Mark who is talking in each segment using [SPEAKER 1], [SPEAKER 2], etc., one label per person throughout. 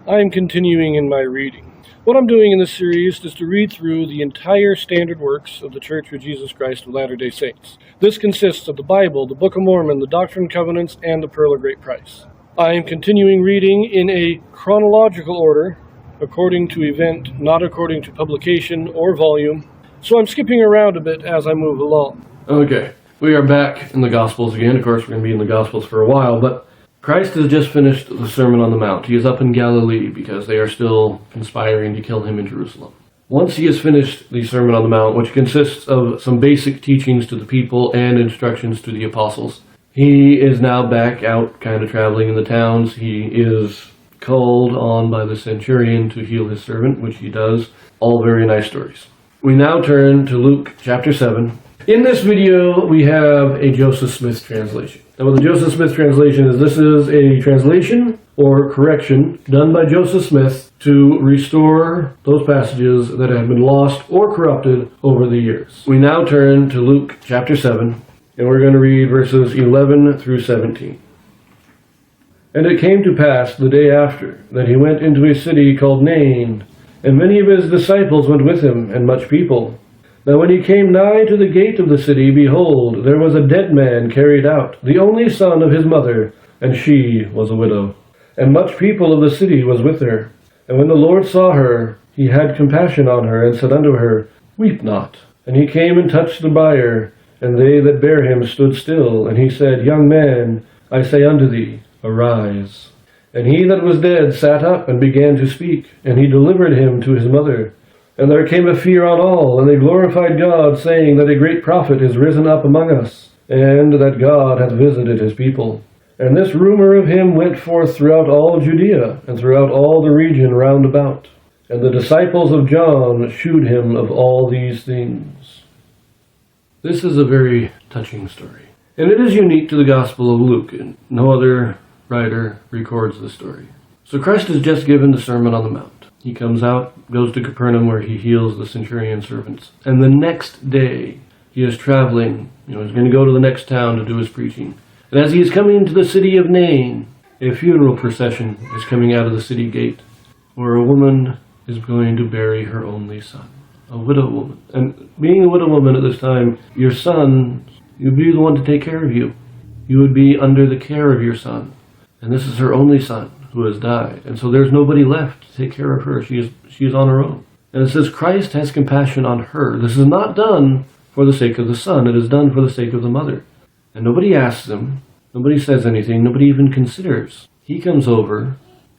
[SPEAKER 1] I am continuing in my reading. What I'm doing in this series is to read through the entire standard works of the Church of Jesus Christ of Latter-day Saints. This consists of the Bible, the Book of Mormon, the Doctrine and Covenants, and the Pearl of Great Price. I am continuing reading in a chronological order, according to event, not according to publication or volume, so I'm skipping around a bit as I move along. Okay, we are back in the Gospels again. Of course, we're going to be in the Gospels for a while, but Christ has just finished the Sermon on the Mount. He is up in Galilee because they are still conspiring to kill him in Jerusalem. Once he has finished the Sermon on the Mount, which consists of some basic teachings to the people and instructions to the apostles, he is now back out kind of traveling in the towns. He is called on by the centurion to heal his servant, which he does. All very nice stories. We now turn to Luke chapter 7. In this video, we have a Joseph Smith translation. Now, what the Joseph Smith translation is, this is a translation or correction done by Joseph Smith to restore those passages that have been lost or corrupted over the years. We now turn to Luke chapter 7, and we're going to read verses 11 through 17. And it came to pass the day after that he went into a city called Nain, and many of his disciples went with him, and much people. Now when he came nigh to the gate of the city, behold, there was a dead man carried out, the only son of his mother, and she was a widow. And much people of the city was with her. And when the Lord saw her, he had compassion on her, and said unto her, Weep not. And he came and touched the bier, and they that bare him stood still. And he said, Young man, I say unto thee, arise. And he that was dead sat up and began to speak, and he delivered him to his mother. And there came a fear on all, and they glorified God, saying that a great prophet is risen up among us, and that God hath visited his people. And this rumor of him went forth throughout all Judea, and throughout all the region round about. And the disciples of John shewed him of all these things. This is a very touching story, and it is unique to the Gospel of Luke, and no other writer records the story. So Christ has just given the Sermon on the Mount. He comes out, goes to Capernaum where he heals the centurion servants. And the next day, he is traveling. He's going to go to the next town to do his preaching. And as he is coming to the city of Nain, a funeral procession is coming out of the city gate, where a woman is going to bury her only son, a widow woman. And being a widow woman at this time, your son, you'd be the one to take care of you. You would be under the care of your son. And this is her only son who has died. And so there's nobody left to take care of her. She is on her own. And it says Christ has compassion on her. This is not done for the sake of the son. It is done for the sake of the mother. And nobody asks him. Nobody says anything. Nobody even considers. He comes over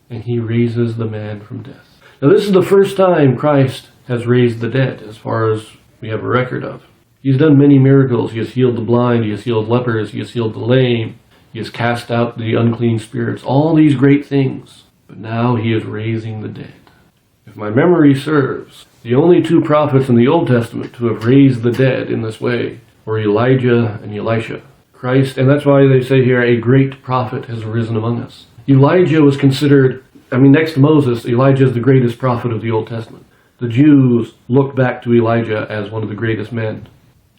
[SPEAKER 1] and he raises the man from death. Now this is the first time Christ has raised the dead, as far as we have a record of. He's done many miracles. He has healed the blind. He has healed lepers. He has healed the lame. He has cast out the unclean spirits, all these great things. But now he is raising the dead. If my memory serves, the only two prophets in the Old Testament to have raised the dead in this way were Elijah and Elisha. Christ, and that's why they say here, a great prophet has arisen among us. Elijah was considered, next to Moses, Elijah is the greatest prophet of the Old Testament. The Jews looked back to Elijah as one of the greatest men.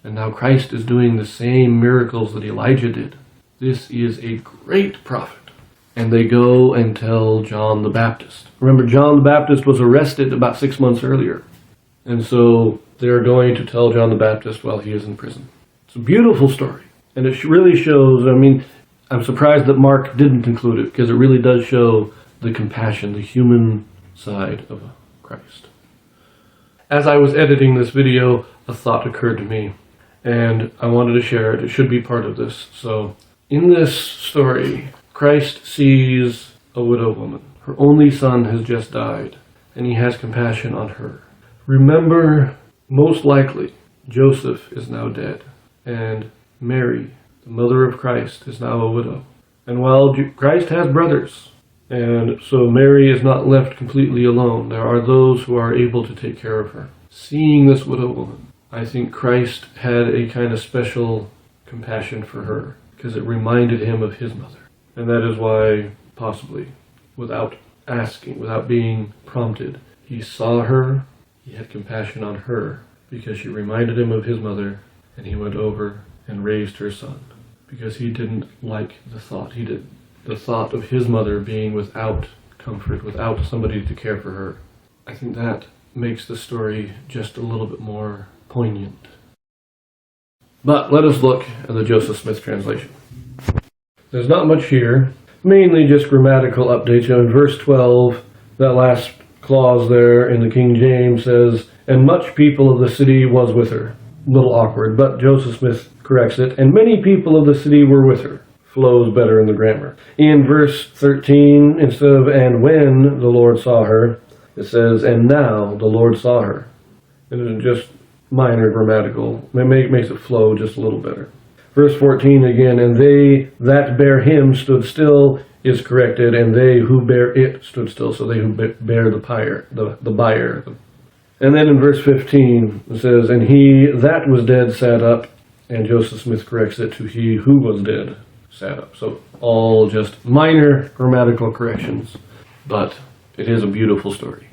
[SPEAKER 1] And now Christ is doing the same miracles that Elijah did. This is a great prophet. And they go and tell John the Baptist. Remember, John the Baptist was arrested about 6 months earlier. And so they're going to tell John the Baptist while he is in prison. It's a beautiful story. And it really shows, I'm surprised that Mark didn't include it, because it really does show the compassion, the human side of Christ. As I was editing this video, a thought occurred to me, and I wanted to share it. It should be part of this. So, in this story, Christ sees a widow woman. Her only son has just died, and he has compassion on her. Remember, most likely, Joseph is now dead, and Mary, the mother of Christ, is now a widow. And while Christ has brothers, and so Mary is not left completely alone, there are those who are able to take care of her. Seeing this widow woman, I think Christ had a kind of special compassion for her, because it reminded him of his mother. And that is why, possibly, without asking, without being prompted, he saw her, he had compassion on her, because she reminded him of his mother, and he went over and raised her son, because he didn't like the thought. He did the thought of his mother being without comfort without somebody to care for her. I think that makes the story just a little bit more poignant. But let us look at the Joseph Smith translation. There's not much here, mainly just grammatical updates. In verse 12, that last clause there in the King James says, "And much people of the city was with her." A little awkward, but Joseph Smith corrects it. "And many people of the city were with her." Flows better in the grammar. In verse 13, instead of "and when the Lord saw her," it says, "and now the Lord saw her." And it's just minor grammatical. It makes it flow just a little better. Verse 14 again, "and they that bear him stood still," is corrected, "and they who bear it stood still." So they who bear the buyer. And then in verse 15 it says, "and he that was dead sat up," and Joseph Smith corrects it to "he who was dead sat up." So all just minor grammatical corrections, but it is a beautiful story.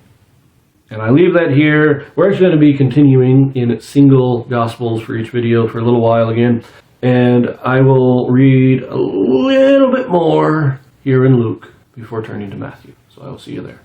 [SPEAKER 1] And I leave that here. We're actually going to be continuing in single Gospels for each video for a little while again. And I will read a little bit more here in Luke before turning to Matthew. So I will see you there.